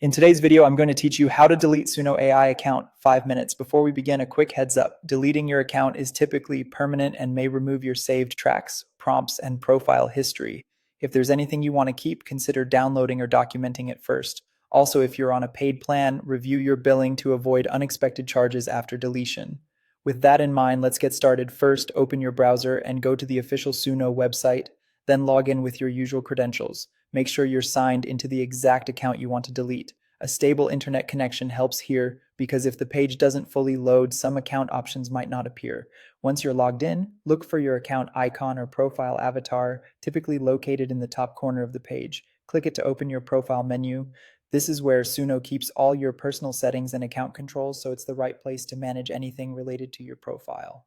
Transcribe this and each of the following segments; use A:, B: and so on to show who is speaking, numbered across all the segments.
A: In today's video, I'm going to teach you how to delete Suno AI account 5 minutes. Before we begin, a quick heads up. Deleting your account is typically permanent and may remove your saved tracks, prompts, and profile history. If there's anything you want to keep, consider downloading or documenting it first. Also, if you're on a paid plan, review your billing to avoid unexpected charges after deletion. With that in mind, let's get started. First, open your browser and go to the official Suno website, then log in with your usual credentials. Make sure you're signed into the exact account you want to delete. A stable internet connection helps here because if the page doesn't fully load, some account options might not appear. Once you're logged in, look for your account icon or profile avatar, typically located in the top corner of the page. Click it to open your profile menu. This is where Suno keeps all your personal settings and account controls, so it's the right place to manage anything related to your profile.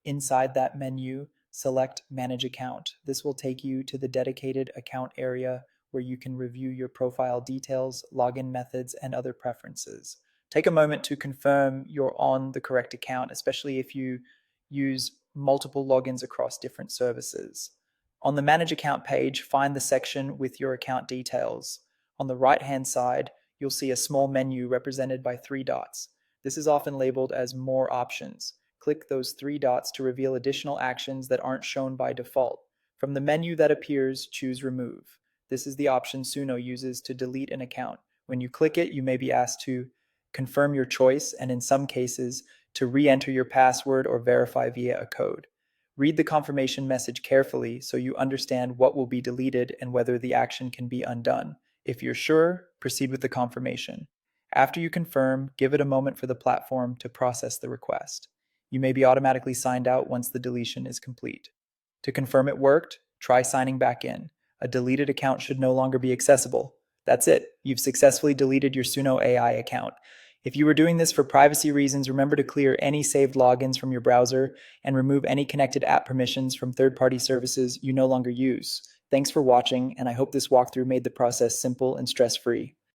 A: Inside that menu, select Manage Account. This will take you to the dedicated account area where you can review your profile details, login methods, and other preferences. Take a moment to confirm you're on the correct account, especially if you use multiple logins across different services. On the Manage Account page, find the section with your account details. On the right-hand side, you'll see a small menu represented by 3 dots. This is often labeled as More Options. Click those 3 dots to reveal additional actions that aren't shown by default. From the menu that appears, choose Remove. This is the option Suno uses to delete an account. When you click it, you may be asked to confirm your choice and in some cases, to re-enter your password or verify via a code. Read the confirmation message carefully so you understand what will be deleted and whether the action can be undone. If you're sure, proceed with the confirmation. After you confirm, give it a moment for the platform to process the request. You may be automatically signed out once the deletion is complete. To confirm it worked, try signing back in. A deleted account should no longer be accessible. That's it. You've successfully deleted your Suno AI account. If you were doing this for privacy reasons, remember to clear any saved logins from your browser and remove any connected app permissions from third-party services you no longer use. Thanks for watching, and I hope this walkthrough made the process simple and stress-free.